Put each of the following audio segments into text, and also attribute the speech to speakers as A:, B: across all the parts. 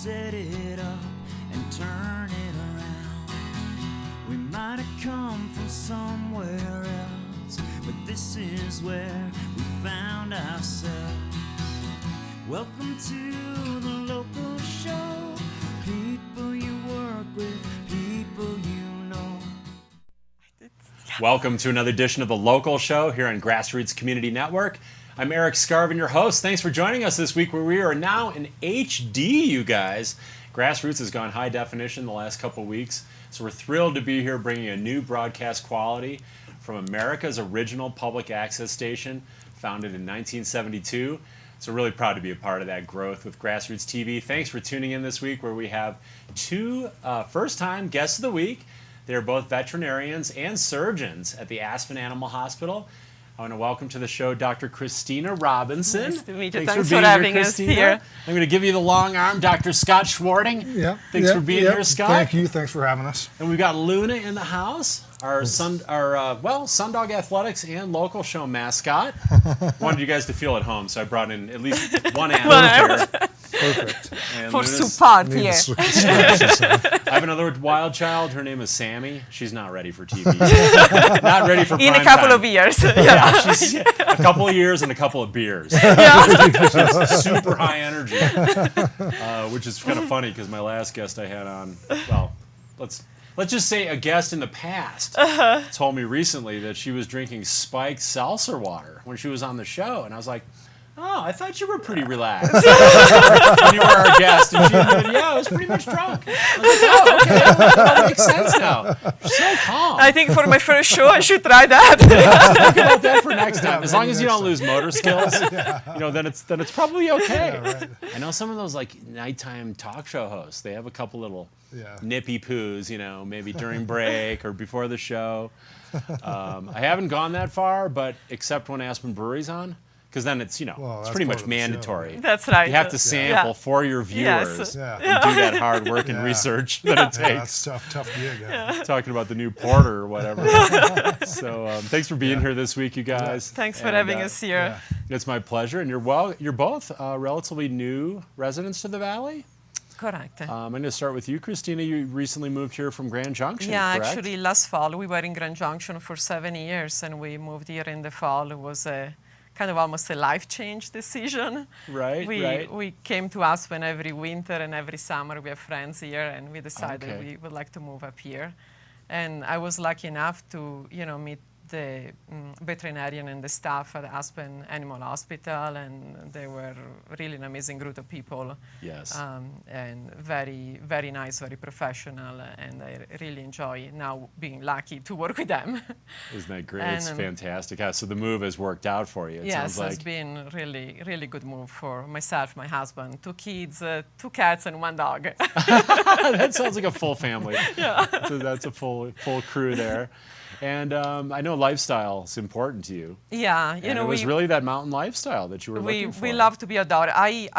A: set it up and turn it around. We might have come from somewhere else, but this is where we found ourselves. Welcome to the local show. People you work with, people you know.
B: Welcome to another edition of the Local Show here on Grassroots Community Network. I'm Erik Skarvan, your host. Thanks for joining us this week where we are now in HD, you guys. Grassroots has gone high definition the last couple weeks, so we're thrilled to be here bringing a new broadcast quality from America's original public access station, founded in 1972. So really proud to be a part of that growth with Grassroots TV. Thanks for tuning in this week where we have two first-time guests of the week. They're both veterinarians and surgeons at the Aspen Animal Hospital. I want to welcome to the show Dr. Christina Robinson.
C: Nice to meet you.
B: Thanks
C: for having us here.
B: I'm going to give you the long arm, Dr. Scott Schwarting.
D: Yeah.
B: Thanks for being here, Scott.
D: Thank you. Thanks for having us.
B: And we've got Luna in the house, our Sundog Athletics and local show mascot. Wanted you guys to feel at home, so I brought in at least one animal here.
D: Perfect.
B: And
C: For
B: Luna's-
C: support here.
B: I have another wild child. Her name is Sammy. She's not ready for TV. Not ready for prime
C: In a couple
B: time.
C: of years.
B: Yeah, she's a couple of years and a couple of beers. She's super high energy, which is kind of funny because my last guest I had on, well, let's just say a guest in the past told me recently that she was drinking spiked seltzer water when she was on the show, and I was like, oh, I thought you were pretty relaxed when you were our guest. And she admitted, yeah, I was pretty much drunk. I was like, oh, okay, that makes sense now. You're so calm.
C: I think for my first show, I should try that.
B: Think about that for next time. As long as you don't lose motor skills, then it's probably okay.
D: Yeah, right.
B: I know some of those like nighttime talk show hosts. They have a couple little
D: Yeah.
B: nippy poos, maybe during break or before the show. I haven't gone that far, but except when Aspen Brewery's on. Because then it's,
D: Well,
B: it's
D: that's
B: pretty
D: part
B: much
D: of the show,
B: mandatory.
D: right?
C: That's right.
B: You have to sample for your viewers
C: Yes.
D: Yeah.
B: and do that hard work and
D: Yeah.
B: research that it
D: Yeah,
B: takes.
D: that's tough gig. Yeah.
B: Talking about the new porter or whatever. So thanks for being here this week, you guys.
C: Thanks for
B: And,
C: having us here.
D: Yeah.
B: It's my pleasure. And you're both relatively new residents to the Valley.
C: Correct.
B: I'm going to start with you, Christina. You recently moved here from Grand Junction,
C: Yeah,
B: correct?
C: actually last fall we were in Grand Junction for 7 years and we moved here in the fall. It was a kind of almost a life change decision.
B: Right.
C: We came to Aspen every winter and every summer. We have friends here and we decided
B: Okay.
C: we would like to move up here. And I was lucky enough to, meet the veterinarian and the staff at Aspen Animal Hospital, and they were really an amazing group of people.
B: Yes.
C: And very, very nice, very professional, and I really enjoy now being lucky to work with them.
B: Isn't that great?
C: and,
B: It's fantastic. So the move has worked out for you, it
C: Yes,
B: sounds like.
C: it's been really, really good move for myself, my husband, 2 kids, 2 cats, and 1 dog.
B: That sounds like a full family. Yeah. So that's a full crew there. And I know lifestyle is important to you.
C: Yeah,
B: And it was really that mountain lifestyle that you were looking for.
C: we love to be outdoors.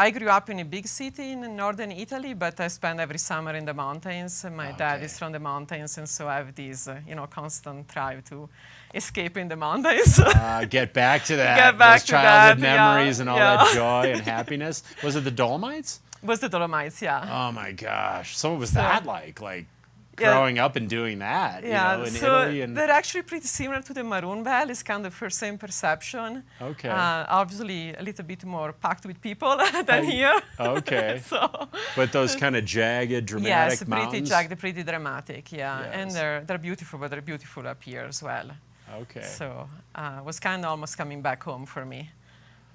C: I grew up in a big city in northern Italy, but I spend every summer in the mountains. My dad is from the mountains, and so I have this, constant drive to escape in the mountains.
B: Get back to that.
C: Get back
B: those
C: to
B: childhood
C: that,
B: memories and all that
C: yeah.
B: joy and happiness. Was it the Dolomites?
C: Was the Dolomites, yeah.
B: Oh my gosh. So what was that like? Like
C: Yeah.
B: growing up and doing that, in
C: so
B: Italy? And
C: they're actually pretty similar to the Maroon Bell. It's kind of the same perception.
B: Okay.
C: Obviously, a little bit more packed with people than here.
B: Okay.
C: So.
B: But those kind of jagged, dramatic
C: Yes,
B: mountains?
C: pretty jagged, pretty dramatic, yeah.
B: Yes.
C: And they're beautiful, but they're beautiful up here as well.
B: Okay.
C: So it was kind of almost coming back home for me.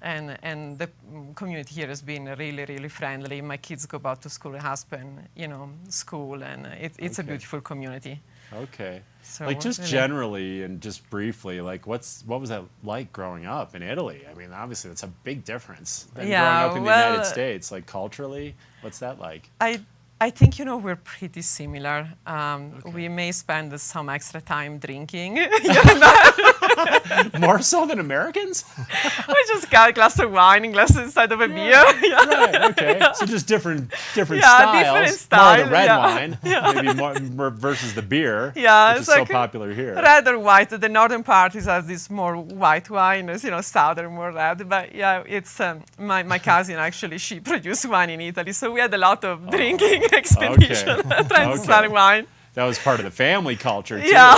C: And the community here has been really, really friendly. My kids go back to school at Aspen, school, and it's a
B: Okay.
C: beautiful community.
B: Okay.
C: So
B: Like just
C: really-
B: generally and just briefly, like what was that like growing up in Italy? I mean, obviously that's a big difference than
C: Yeah,
B: growing up in the
C: well,
B: United States. Like culturally, what's that like?
C: I think, we're pretty similar. We may spend some extra time drinking.
B: More so than Americans?
C: I just got a glass of wine and glass inside of a beer. Yeah.
B: Right, okay. So just different
C: Yeah,
B: styles.
C: different
B: More
C: style,
B: the red
C: yeah.
B: wine, maybe more versus the beer,
C: Yeah,
B: which
C: it's
B: is so
C: like
B: popular here.
C: red or white. The northern parties have this more white wine, as southern more red. But yeah, it's my cousin actually, she produced wine in Italy, so we had a lot of drinking expedition trying to sell wine.
B: That was part of the family culture, too.
C: Yeah.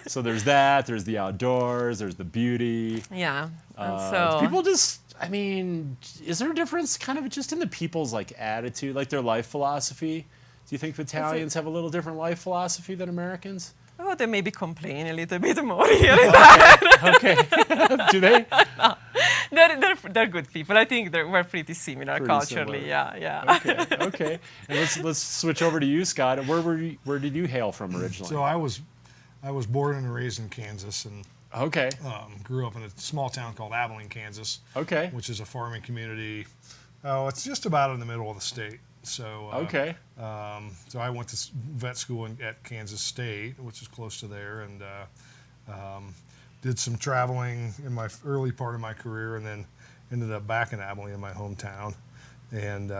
B: So there's that, there's the outdoors, there's the beauty.
C: Yeah. And so
B: People just, I mean, is there a difference kind of just in the people's like attitude, like their life philosophy? Do you think Italians have a little different life philosophy than Americans?
C: oh, they maybe complain a little bit more here and there.
B: Okay. Do they?
C: They're good people. I think we're pretty similar culturally.
B: Similar.
C: Yeah.
B: Okay. And let's switch over to you, Scott. Where did you hail from originally?
D: So I was born and raised in Kansas, and
B: Okay.
D: grew up in a small town called Abilene, Kansas.
B: Okay.
D: Which is a farming community. Oh, it's just about in the middle of the state. So
B: Okay.
D: So I went to vet school at Kansas State, which is close to there, and did some traveling in my early part of my career, and then ended up back in Abilene, in my hometown, and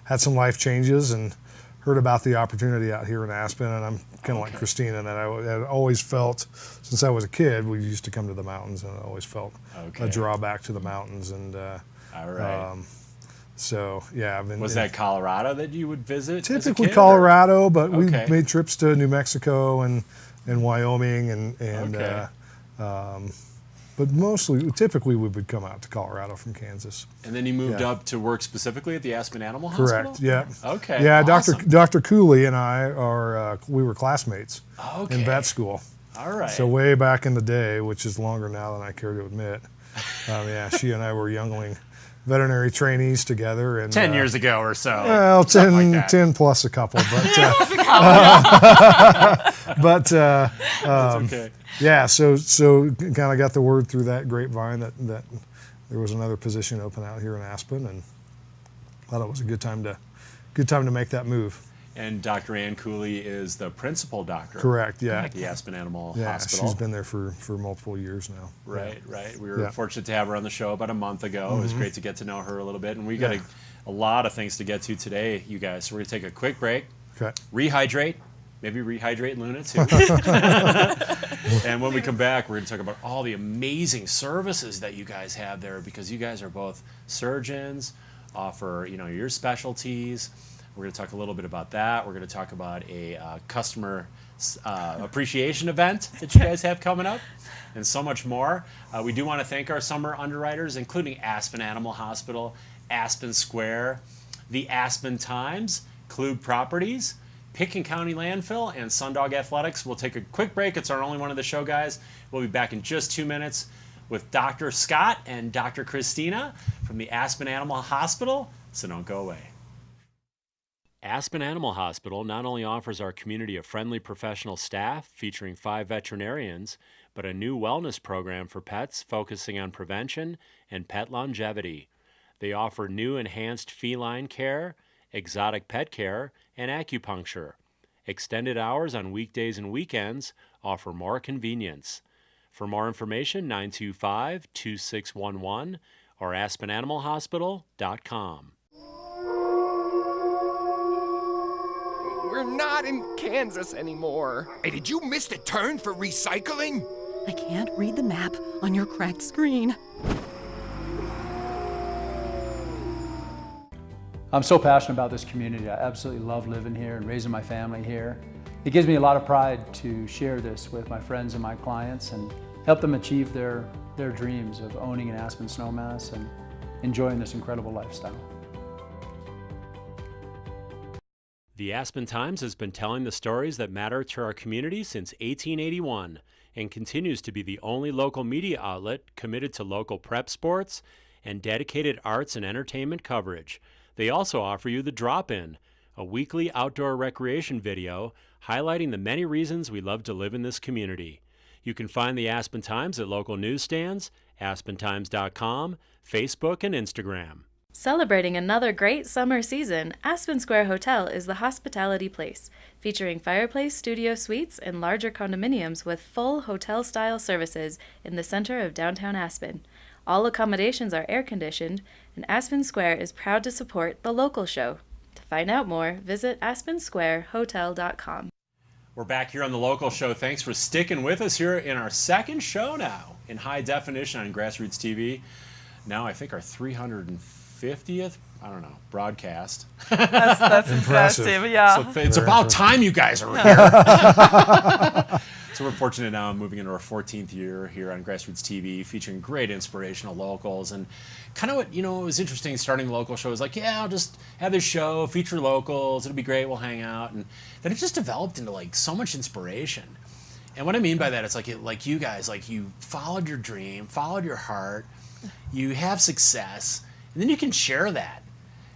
D: had some life changes and heard about the opportunity out here in Aspen. And I'm kind of like Christina, that I had always felt, since I was a kid, we used to come to the mountains, and I always felt a drawback to the mountains. And
B: All right.
D: so yeah, I've been.
B: Was that Colorado that you would visit?
D: Typically
B: as a kid,
D: Colorado, but we
B: Okay.
D: made trips to New Mexico and Wyoming and
B: Okay.
D: but typically we would come out to Colorado from Kansas.
B: And then you moved
D: Yeah.
B: up to work specifically at the Aspen Animal Hospital?
D: Correct. Yeah.
B: Okay.
D: Yeah,
B: awesome.
D: Dr. Cooley and I we were classmates
B: Okay.
D: in vet school.
B: All right.
D: So way back in the day, which is longer now than I care to admit. Yeah, she and I were youngling veterinary trainees together. And
B: 10 years ago or so.
D: Well, 10,
B: like that.
D: 10 plus a couple, but but
B: Okay.
D: yeah. So kind of got the word through that grapevine that there was another position open out here in Aspen, and thought it was a good time to make that move.
B: And Dr. Ann Cooley is the principal doctor.
D: Correct. Yeah.
B: At the Aspen Animal
D: Yeah.
B: Hospital.
D: She's been there for multiple years now.
B: Right. We were
D: Yeah.
B: fortunate to have her on the show about a month ago. It was great to get to know her a little bit. And we got a lot of things to get to today, you guys. So we're going to take a quick break,
D: Okay.
B: rehydrate, maybe rehydrate Luna too. And when we come back, we're going to talk about all the amazing services that you guys have there, because you guys are both surgeons, offer your specialties. We're going to talk a little bit about that. We're going to talk about a customer appreciation event that you guys have coming up, and so much more. We do want to thank our summer underwriters, including Aspen Animal Hospital, Aspen Square, the Aspen Times, Klug Properties, Pitkin County Landfill, and Sundog Athletics. We'll take a quick break. It's our only one of the show, guys. We'll be back in just 2 minutes with Dr. Scott and Dr. Christina from the Aspen Animal Hospital, so don't go away. Aspen Animal Hospital not only offers our community a friendly professional staff featuring 5 veterinarians, but a new wellness program for pets focusing on prevention and pet longevity. They offer new enhanced feline care, exotic pet care, and acupuncture. Extended hours on weekdays and weekends offer more convenience. For more information, 925-2611 or aspenanimalhospital.com.
E: We're not in Kansas anymore.
F: Hey, did you miss the turn for recycling?
G: I can't read the map on your cracked screen.
H: I'm so passionate about this community. I absolutely love living here and raising my family here. It gives me a lot of pride to share this with my friends and my clients and help them achieve their dreams of owning an Aspen snowmass and enjoying this incredible lifestyle.
B: The Aspen Times has been telling the stories that matter to our community since 1881 and continues to be the only local media outlet committed to local prep sports and dedicated arts and entertainment coverage. They also offer you The Drop-In, a weekly outdoor recreation video highlighting the many reasons we love to live in this community. You can find the Aspen Times at local newsstands, aspentimes.com, Facebook, and Instagram.
I: Celebrating another great summer season, Aspen Square Hotel is the hospitality place, featuring fireplace studio suites and larger condominiums with full hotel-style services in the center of downtown Aspen. All accommodations are air-conditioned, and Aspen Square is proud to support the local show. To find out more, visit aspensquarehotel.com.
B: We're back here on the local show. Thanks for sticking with us here in our second show now in high definition on Grassroots TV. Now I think our 350th, I don't know, broadcast.
C: That's impressive, yeah.
B: So it's about time you guys are here. So we're fortunate now, moving into our 14th year here on Grassroots TV, featuring great inspirational locals. And kind of what, it was interesting starting the local show. It was like, yeah, I'll just have this show, feature locals, it'll be great, we'll hang out. And then it just developed into like so much inspiration. And what I mean by that, it's like you guys, like you followed your dream, followed your heart, you have success, and then you can share that.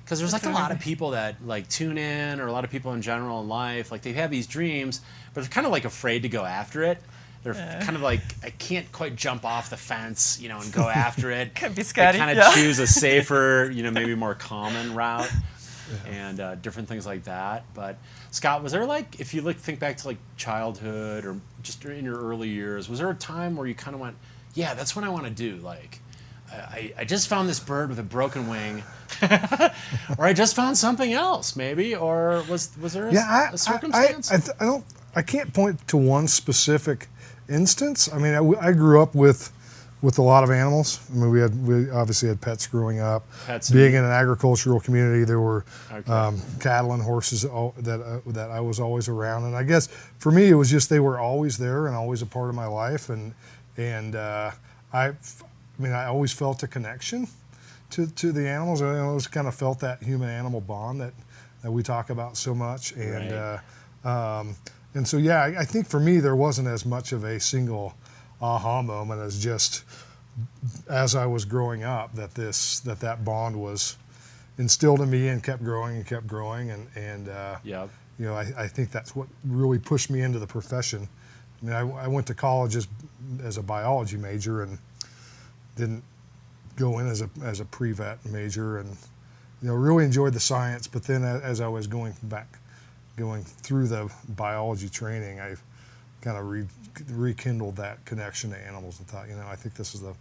B: Because there's like a lot of people that like tune in, or a lot of people in general in life, like they have these dreams, but they're kind of like afraid to go after it. They're kind of like, I can't quite jump off the fence, and go after it.
C: Could be scary.
B: They kind of choose a safer, maybe more common route, and different things like that. But Scott, was there like, if you think back to like childhood or just in your early years, was there a time where you kind of went, yeah, that's what I want to do? Like, I just found this bird with a broken wing, or I just found something else, maybe, or was there a circumstance?
D: I can't point to one specific instance. I mean, I grew up with a lot of animals. I mean, we obviously had pets growing up. Being in an agricultural community, there were cattle and horses that I was always around. And I guess for me, it was just they were always there and always a part of my life. And I always felt a connection to the animals. I always kind of felt that human-animal bond that we talk about so much. And and so, yeah, I think for me there wasn't as much of a single aha moment as just as I was growing up that bond was instilled in me and kept growing and kept growing. And I think that's what really pushed me into the profession. I mean, I went to college as a biology major and didn't go in as a pre-vet major, and really enjoyed the science. But then as I was going through the biology training, I kind of rekindled that connection to animals and thought, I think this is the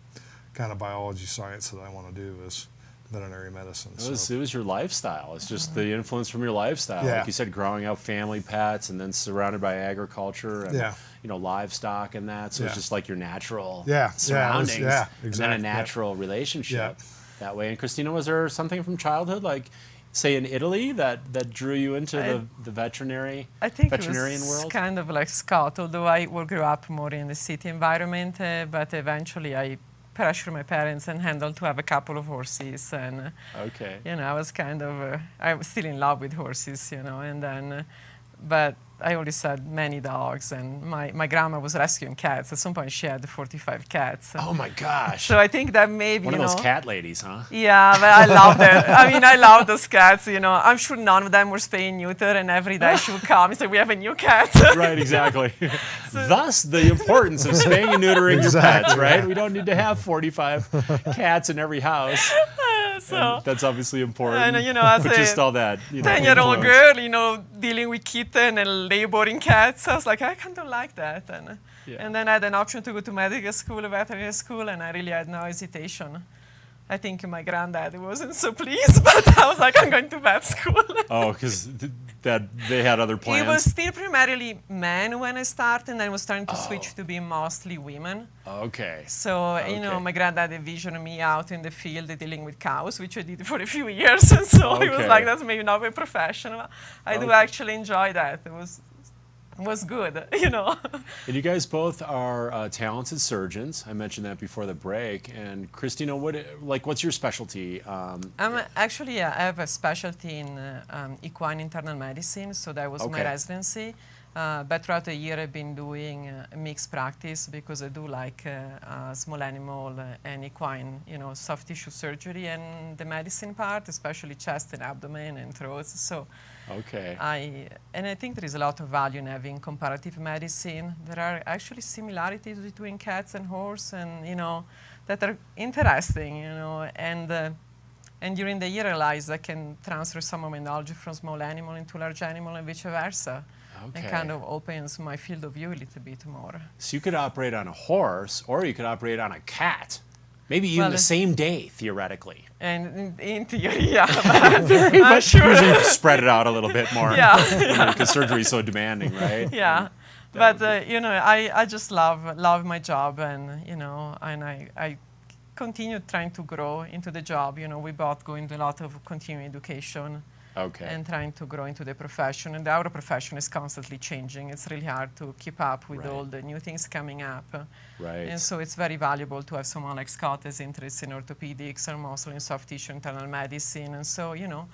D: kind of biology science that I want to do is veterinary medicine.
B: It was your lifestyle. It's just the influence from your lifestyle.
D: Yeah.
B: Like you said, growing up family pets and then surrounded by agriculture and livestock and that. So it's just like your natural surroundings.
D: Exactly.
B: And then a natural relationship that way. And Christina, was there something from childhood, like say in Italy, that drew you into the veterinarian world?
C: I think it was kind of like Scott, although I grew up more in the city environment, but eventually I pressured my parents and handled to have a couple of horses. And, I was I was still in love with horses, and then, but I always had many dogs, and my grandma was rescuing cats. At some point, she had 45 cats.
B: Oh my gosh!
C: So I think that maybe
B: one of those cat ladies, huh?
C: Yeah, but I loved it. I mean, I love those cats. I'm sure none of them were spay and neuter, and every day she would come and say, "We have a new cat."
B: Right, exactly. Thus, the importance of spaying and neutering your pets. Right? We don't need to have 45 cats in every house. So that's obviously important.
C: And as
B: but just all that
C: 10-year-old girl, dealing with kitten and laboring cats, I was like, I kind of like that. And then I had an option to go to medical school, veterinary school, and I really had no hesitation. I think my granddad wasn't so pleased, but I was like, I'm going to vet school.
B: Oh, because they had other plans.
C: It was still primarily men when I started, and then was starting to switch to be mostly women.
B: Okay.
C: So, my granddad envisioned me out in the field dealing with cows, which I did for a few years. And so it was like, that's maybe not very professional. I do actually enjoy that. It was good,
B: And you guys both are talented surgeons. I mentioned that before the break. And Christina, what's your specialty?
C: I have a specialty in equine internal medicine, so that was my residency. But throughout the year, I've been doing mixed practice because I do like small animal and equine, soft tissue surgery and the medicine part, especially chest and abdomen and throats. So, I think there is a lot of value in having comparative medicine. There are actually similarities between cats and horse, and that are interesting, and And during the year, I realized I can transfer some of my knowledge from small animal into large animal and vice versa.
B: Okay.
C: And kind of opens my field of view a little bit more.
B: So you could operate on a horse, or you could operate on a cat. Maybe even the same day, theoretically.
C: And in theory, yeah.
B: But sure. Spread it out a little bit more.
C: Yeah.
B: Because surgery is so demanding, right?
C: Yeah. But, you know, I just love my job, and, you know, and I continue trying to grow into the job. You know, we both go into a lot of continuing education.
B: Okay.
C: And trying to grow into the profession. And our profession is constantly changing. It's really hard to keep up with all the new things coming up.
B: Right.
C: And so it's very valuable to have someone like Scott who's interested in orthopedics or muscle and soft tissue internal medicine. And so, you know,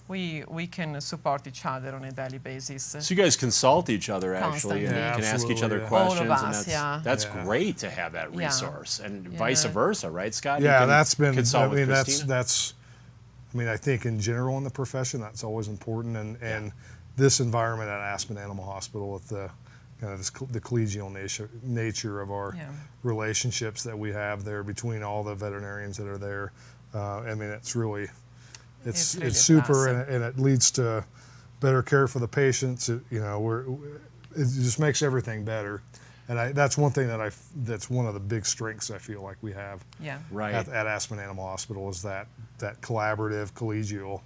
C: we can support each other on a daily basis.
B: So you guys consult each other, actually,
C: Constantly.
B: and you
C: Yeah,
B: can ask each other
D: absolutely,
B: questions.
C: All of us,
B: and that's great to have that resource. And vice versa, right, Scott? You
D: Yeah,
B: can
D: that's been,
B: consult with
D: I
B: Christina?
D: mean, I think in general in the profession, that's always important. And this environment at Aspen Animal Hospital with the kind of the collegial nature of our relationships that we have there between all the veterinarians that are there. I mean, it's really super, and it leads to better care for the patients. It just makes everything better. And that's one thing that's one of the big strengths I feel like we have at Aspen Animal Hospital is that collaborative, collegial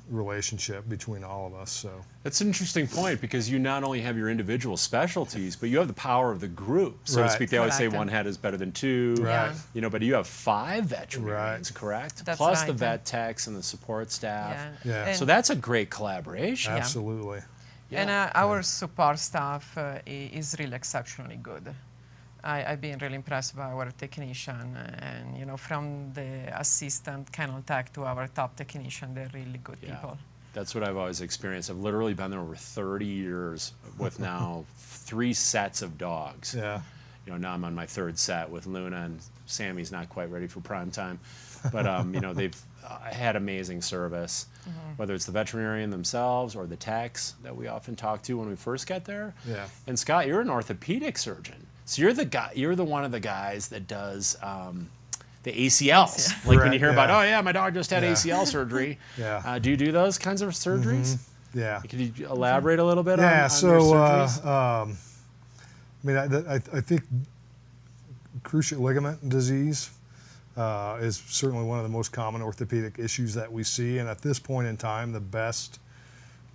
D: relationship between all of us. So
B: that's an interesting point, because you not only have your individual specialties, but you have the power of the group, so to speak. They always say one head is better than two.
D: Right.
B: You know, but you have 5 veterinarians, correct?
C: That's
B: plus
C: right.
B: the vet techs and the support staff.
D: Yeah.
B: So that's a great collaboration.
D: Absolutely.
C: And our support staff is really exceptionally good. I've been really impressed by our technician, and you know, from the assistant kennel tech to our top technician, they're really good people.
B: That's what I've always experienced. I've literally been there over 30 years with now 3 sets of dogs.
D: Yeah.
B: You know, now I'm on my 3rd set with Luna, and Sammy's not quite ready for prime time. But, you know, they've had amazing service, whether it's the veterinarian themselves or the techs that we often talk to when we first get there.
D: Yeah.
B: And Scott, you're an orthopedic surgeon. So you're the guy. You're the one of the guys that does the ACLs. Like when you hear about, oh yeah, my dog just had ACL surgery. Do you do those kinds of surgeries?
D: Yeah.
B: Could you elaborate a little bit on your
D: so
B: surgeries?
D: I mean, I think cruciate ligament disease is certainly one of the most common orthopedic issues that we see. And at this point in time, the best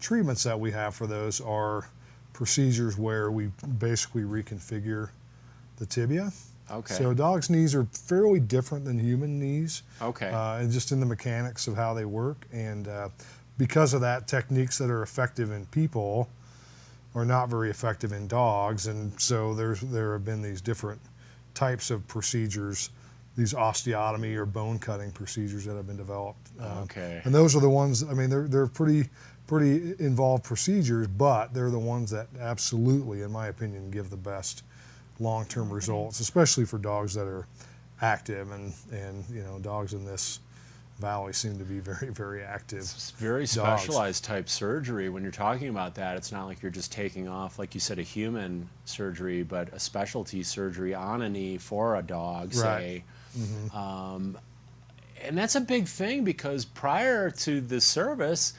D: treatments that we have for those are procedures where we basically reconfigure the tibia.
B: Okay.
D: So dogs' knees are fairly different than human knees.
B: Okay.
D: And just in the mechanics of how they work. And because of that, techniques that are effective in people are not very effective in dogs. And so there have been these different types of procedures, these osteotomy or bone cutting procedures that have been developed.
B: Okay.
D: And those are the ones, I mean, they're pretty involved procedures, but they're the ones that absolutely, in my opinion, give the best long-term results, especially for dogs that are active, and you know, dogs in this valley seem to be very, very active.
B: It's very specialized type surgery. When you're talking about that, it's not like you're just taking off, like you said, a human surgery, but a specialty surgery on a knee for a dog, say. And that's a big thing, because prior to this service,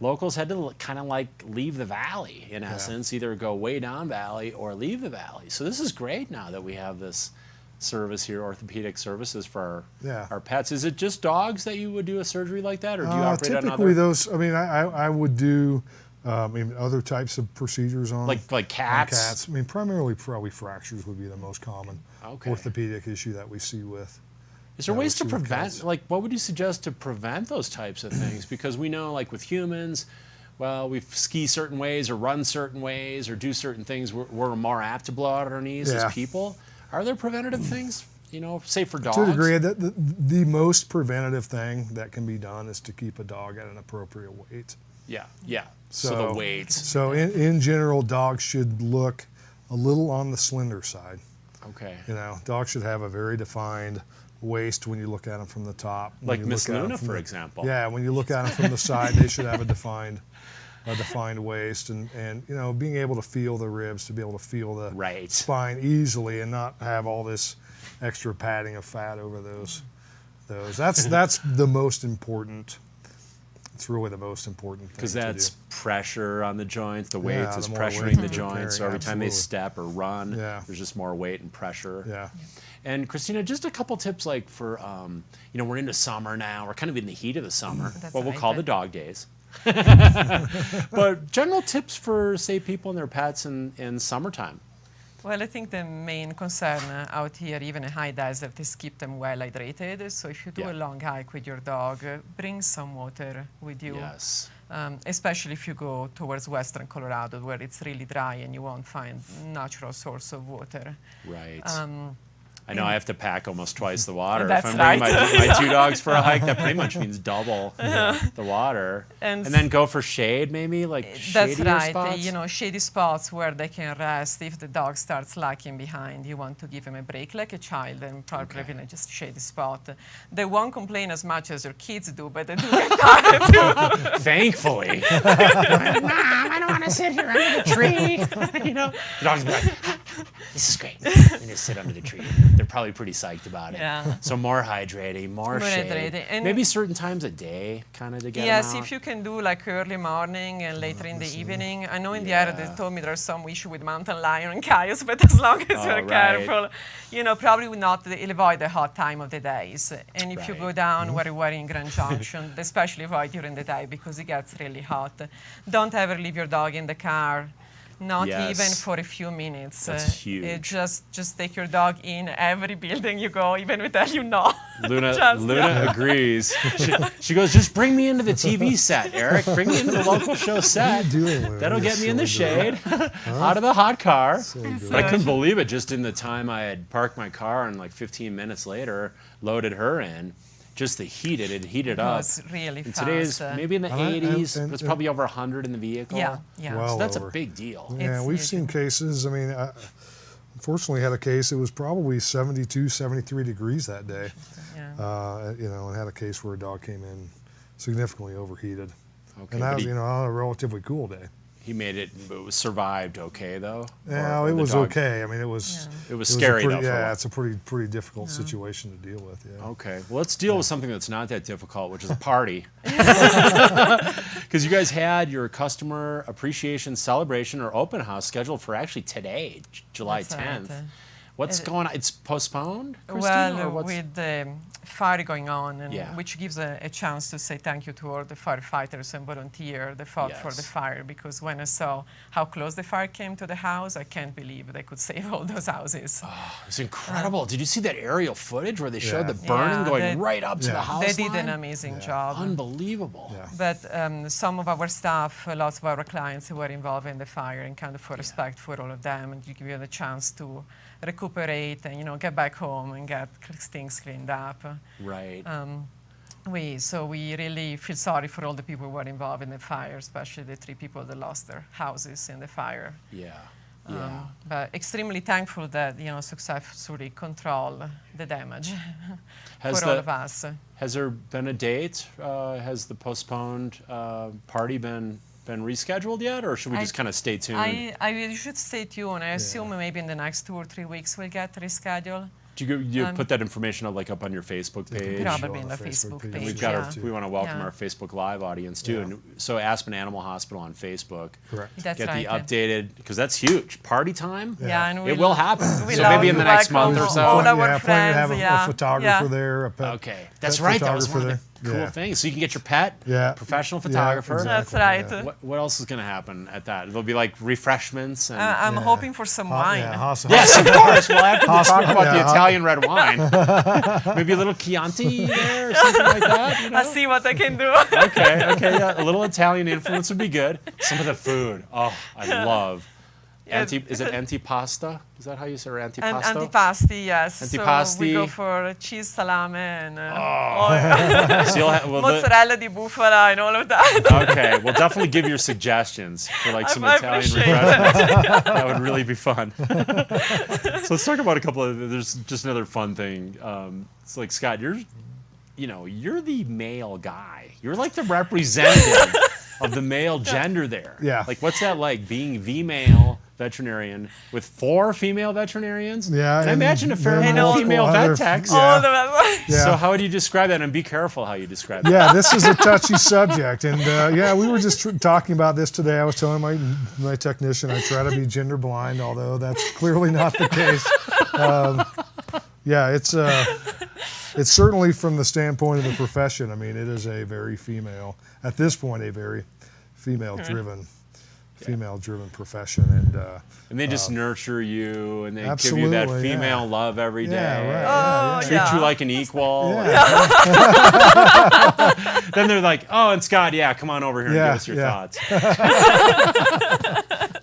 B: locals had to kind of like leave the valley, in essence, either go way down valley or leave the valley. So this is great now that we have this service here, orthopedic services for our pets. Is it just dogs that you would do a surgery like that, or do you operate on other?
D: Typically those, I mean, I would do other types of procedures on
B: like cats.
D: On cats. I mean, primarily probably fractures would be the most common orthopedic issue that we see with.
B: Is there ways to prevent, like, what would you suggest to prevent those types of things? Because we know, like with humans, well, we ski certain ways or run certain ways or do certain things. We're more apt to blow out our knees as people. Are there preventative things, you know, say for dogs?
D: To a degree, the most preventative thing that can be done is to keep a dog at an appropriate weight.
B: Yeah. So the weights.
D: So in general, dogs should look a little on the slender side.
B: Okay.
D: You know, dogs should have a very defined waist when you look at them from the top.
B: Like Miss Luna, for example.
D: Yeah, when you look at them from the side, they should have a defined waist, and you know, being able to feel the ribs, to be able to feel the spine easily, and not have all this extra padding of fat over those. That's the most important. It's really the most important thing.
B: Because that's
D: to do.
B: pressure on the joints. The weights is
D: the more weight
B: pressuring the
D: you
B: joints. So
D: carry,
B: every time they
D: absolutely.
B: step or run,
D: Yeah.
B: there's just more weight and pressure.
D: Yeah.
B: And Christina, just a couple tips like for, we're into summer now. We're kind of in the heat of the summer.
C: That's
B: What we'll
C: right.
B: call the dog days. But general tips for, say, people and their pets in summertime.
C: Well, I think the main concern out here, even in high desert, is keep them well hydrated. So if you do
B: Yeah.
C: a long hike with your dog, bring some water with you.
B: Yes.
C: Especially if you go towards western Colorado, where it's really dry and you won't find natural source of water.
B: Right. I know I have to pack almost twice the water.
C: That's
B: if I'm bringing
C: right.
B: my 2 dogs for a hike, that pretty much means double the water.
C: And
B: then go for shade, maybe, like
C: That's
B: shadier
C: right.
B: spots?
C: Shady spots where they can rest. If the dog starts lagging behind, you want to give him a break like a child and probably in a just shady spot. They won't complain as much as your kids do, but they do get tired too.
B: Thankfully. Mom, I don't want to sit here under the tree. The dog's be like, this is great. I'm going to sit under the tree. They're probably pretty psyched about it.
C: Yeah.
B: So more hydrating, more shade.
C: hydrating. And
B: maybe certain times a day kind of to get
C: Yes,
B: them out.
C: if you can do like early morning and later in the evening. I know in the area they
B: Yeah.
C: told me there's some issue with mountain lion and coyotes, but as long as you're
B: right.
C: careful, probably will not avoid the hot time of the days. And if you go
B: Right.
C: down where you are in Grand Junction, especially avoid during the day because it gets really hot. Don't ever leave your dog in the car. Not
B: Yes.
C: even for a few minutes.
B: That's huge.
C: Just take your dog in every building you go, even we tell you no.
B: Luna
C: Just-
B: agrees. She goes, just bring me into the TV set, Erik. Bring me into the local show set.
D: doing, Luna?
B: That'll get me in the
D: So
B: shade, out of the hot car.
D: good.
B: But I couldn't believe it. Just in the time I had parked my car and like 15 minutes later, loaded her in. Just the heat, it had heated
C: It
B: up.
C: was really
B: And
C: fast.
B: today's maybe in the
D: And I-
B: 80s.
D: and-
B: It's probably over 100 in the vehicle.
C: Yeah, yeah.
D: Well,
B: So that's
D: over.
B: a big deal.
D: Yeah,
C: It's
D: we've
C: huge.
D: seen cases. I mean, I unfortunately had a case. It was probably 72, 73 degrees that day.
C: Yeah.
D: And had a case where a dog came in significantly overheated.
B: Okay,
D: And that
B: but
D: was,
B: he-
D: on a relatively cool day.
B: He made it, but was survived okay though.
D: Yeah,
B: Or
D: it
B: the
D: was
B: dog-
D: okay. I mean, it was.
B: It was
D: a
B: scary
D: pretty-
B: though. For a
D: Yeah,
B: while.
D: it's a pretty difficult situation to deal with. Yeah.
B: Okay, well, let's deal with something that's not that difficult, which is a party. Because you guys had your customer appreciation celebration or open house scheduled for actually today, July
C: That's right.
B: 10th. What's going on? It's postponed, Christina, or
C: Well,
B: what's-
C: with the fire going on, and
B: Yeah.
C: which gives a chance to say thank you to all the firefighters and volunteers that fought for the
B: Yes.
C: fire. Because when I saw how close the fire came to the house, I can't believe they could save all those houses.
B: It's incredible. Did you see that aerial footage where they showed the burning
C: Yeah,
B: going
C: they-
B: right up to the house
C: They did
B: line?
C: an amazing job.
B: Unbelievable.
D: Yeah.
C: But some of our staff, lots of our clients who were involved in the fire, and kind of for respect for all of them, and you give you the chance to recuperate and get back home and get things cleaned up.
B: Right.
C: We really feel sorry for all the people who were involved in the fire, especially the 3 people that lost their houses in the fire.
B: Yeah. Yeah.
C: But extremely thankful that successfully control the damage for all of us.
B: Has there been a date? Has the postponed party been rescheduled yet, or should we just kind of stay tuned?
C: I should stay tuned. I assume maybe in the next 2 or 3 weeks we'll get rescheduled.
B: Do you put that information up on your Facebook page?
C: Probably in the Facebook page.
B: We've got
C: yeah.
B: we want to welcome
C: Yeah.
B: our Facebook Live audience too, and so Aspen Animal Hospital on Facebook.
D: Correct.
C: That's
B: Get
C: right.
B: the updated, because that's huge. Party time.
C: Yeah, and
B: It will happen.
C: we
B: So
C: love
B: maybe in the
C: to
B: next
C: welcome
B: month or so.
C: all our
D: plan to
C: friends.
D: have a
C: yeah.
D: photographer
C: yeah.
D: there.
B: Okay, that's
D: pet
B: right. That was one of the
D: photographer
B: cool
D: there.
B: things. So you can get your pet,
D: Yeah.
B: professional
D: Yeah,
B: photographer.
D: exactly.
C: That's right.
B: What else is going to happen at that? There'll be like refreshments and.
C: I'm hoping for some wine.
B: Yes, of course. Well, after we talk about the
D: yeah,
B: Italian red wine, maybe a little Chianti there or something like that.
C: I'll see what I can do.
B: Okay, yeah, a little Italian influence would be good. Some of the food, I love. Is it antipasta? Is that how you say it?
C: And
B: Antipasto?
C: antipasti, yes.
B: Antipasti.
C: So we go for cheese salame and
B: So you'll have,
C: mozzarella di bufala and all of that.
B: okay, well, definitely give your suggestions for like some
C: I
B: Italian
C: appreciate
B: refreshments. That would really be fun. So let's talk about a couple of. There's just another fun thing. It's like Scott, you're the male guy. You're like the representative of the male gender there.
D: Yeah.
B: Like, what's that like, being the male veterinarian with 4 female veterinarians?
D: Yeah,
B: And I
D: and
B: imagine a fair
D: then
B: amount of
D: multiple
B: female
D: other-
B: vet techs.
D: yeah.
C: All of them.
D: Yeah.
B: So how would you describe that? And be careful how you describe that.
D: Yeah, this is a touchy subject, and yeah, we were just talking about this today. I was telling my technician I try to be gender blind, although that's clearly not the case. Yeah, it's certainly from the standpoint of the profession. I mean, it is a very female, at this point, a very female-driven profession,
B: And they just nurture you, and they give
D: Absolutely,
B: you that
D: yeah.
B: female love every day.
D: Yeah, right.
C: Oh,
B: Treat
C: yeah.
B: you like an equal.
D: Yeah.
B: Then they're like, "Oh, and Scott, yeah, come on over here and
D: Yeah,
B: give us your
D: yeah.
B: thoughts."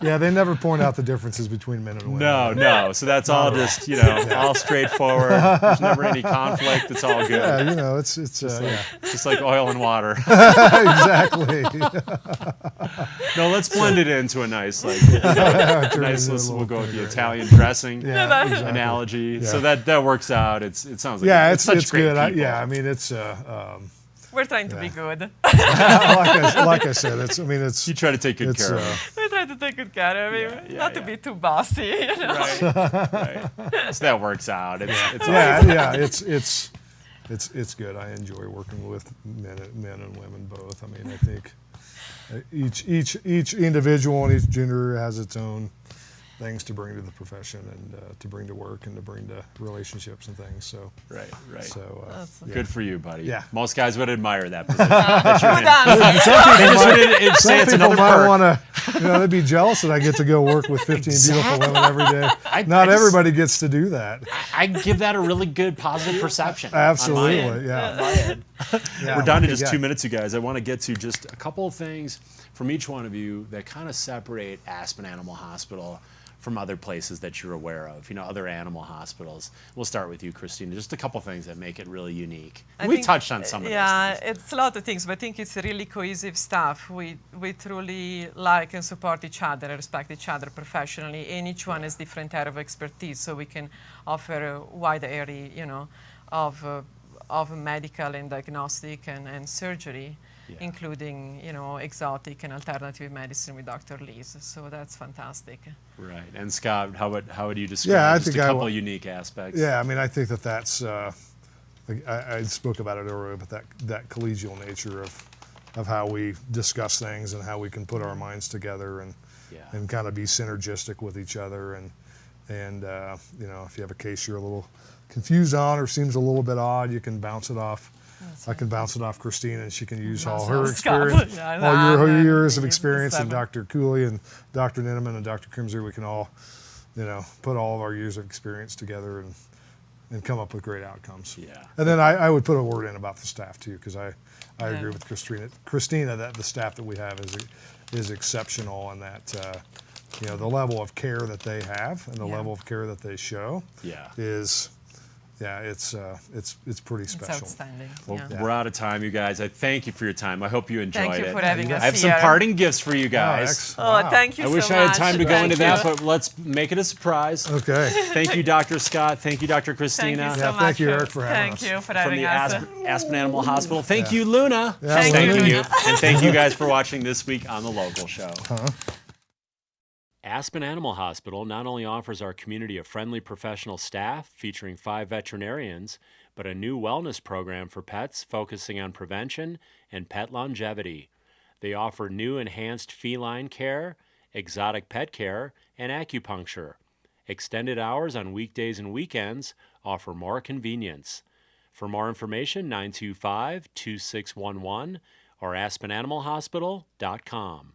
D: Yeah, they never point out the differences between men and women.
B: No. So that's all just, all straightforward. There's never any conflict. It's all good.
D: Yeah, it's yeah.
B: Just like oil and water.
D: Exactly.
B: No, let's blend it into a nice,
D: Turn it into a
B: we'll
D: little
B: go with the
D: thing,
B: Italian dressing
D: Yeah, exactly.
B: analogy.
D: Yeah.
B: So that works out. It sounds like
D: Yeah,
B: it's such
D: it's
B: great
D: good.
B: people.
D: I mean, it's
C: We're trying to be good.
D: like I said, it's
B: You try to take good care of them.
C: We try to take good care of him, not to be too bossy. You know?
B: Right. So that works out. It's
D: yeah, it's good. I enjoy working with men and women both. I mean, I think each individual and each gender has its own things to bring to the profession and to bring to work and to bring to relationships and things. So
B: right.
D: So yeah.
B: Good for you, buddy.
D: Yeah.
B: Most guys would admire that position that you're in. They just would say
D: Some
B: it's
D: people
B: another
D: might
B: perk.
D: want to, they'd be jealous that I get to go work with 15 beautiful women every day.
B: I
D: Not
B: just-
D: everybody gets to do that.
B: I give that a really good positive perception.
D: Absolutely,
B: on my end.
D: yeah.
B: Yeah, We're down to just 2 minutes, you guys. I want to get to just a couple of things from each one of you that kind of separate Aspen Animal Hospital from other places that you're aware of, other animal hospitals. We'll start with you, Christina. Just a couple things that make it really unique. We touched on some of
C: Yeah,
B: those things.
C: it's a lot of things, but I think it's a really cohesive staff. We truly like and support each other and respect each other professionally, and each one has different area of expertise, so we can offer a wide area, of medical and diagnostic and surgery. Yeah. Including, exotic and alternative medicine with Dr. Lees. So that's fantastic.
B: Right. And Scott, how would you describe just a couple unique aspects?
D: Yeah, I mean, I think that's, I spoke about it earlier, but that collegial nature of how we discuss things and how we can put our minds together and kind of be synergistic with each other. And if you have a case you're a little confused on or seems a little bit odd, you can bounce it off. I can bounce it off Christina, and she can use all her experience, all your years of experience, and Dr. Cooley and Dr. Ninneman and Dr. Crimser. We can all, put all of our years of experience together and come up with great outcomes.
B: Yeah.
D: And then I would put a word in about the staff too, because I agree with Christina that the staff that we have is exceptional, and that the level of care that they have and the level of care that they show is. Yeah, it's pretty special.
C: It's outstanding.
B: Well, we're out of time, you guys. I thank you for your time. I hope you enjoyed it.
C: Thank you for having us
B: I have some
C: here.
B: parting gifts for you guys.
C: Wow. Thank you so much.
B: I wish I had time to go
C: Thank
B: into
C: you.
B: that, but let's make it a surprise.
D: Okay.
B: Thank you, Dr. Scott. Thank you, Dr. Christina.
C: Thank you so much.
D: Thank you, Erik, for having us.
C: Thank you for
B: From
C: having
B: the
C: us.
B: Aspen Animal Hospital. Thank you, Luna.
D: Yeah,
B: Thank
D: Luna.
B: you. And thank you guys for watching this week on The Local Show. Aspen Animal Hospital not only offers our community a friendly professional staff featuring 5 veterinarians, but a new wellness program for pets focusing on prevention and pet longevity. They offer new enhanced feline care, exotic pet care, and acupuncture. Extended hours on weekdays and weekends offer more convenience. For more information, 925-2611 or aspenanimalhospital.com.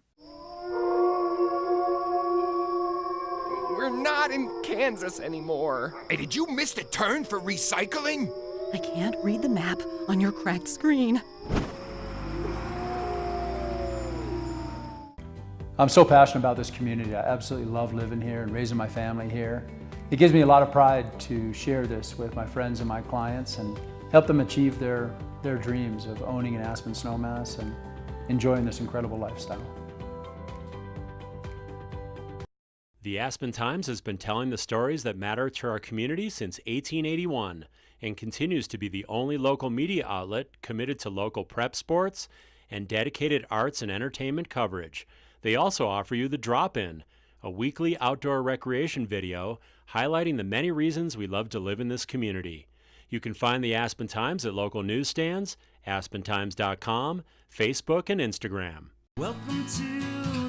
E: We're not in Kansas anymore.
F: Hey, did you miss the turn for recycling?
G: I can't read the map on your cracked screen.
H: I'm so passionate about this community. I absolutely love living here and raising my family here. It gives me a lot of pride to share this with my friends and my clients and help them achieve their dreams of owning an Aspen snowmass and enjoying this incredible lifestyle.
B: The Aspen Times has been telling the stories that matter to our community since 1881 and continues to be the only local media outlet committed to local prep sports and dedicated arts and entertainment coverage. They also offer you the Drop-In, a weekly outdoor recreation video highlighting the many reasons we love to live in this community. You can find the Aspen Times at local newsstands, aspentimes.com, Facebook, and Instagram.
A: Welcome to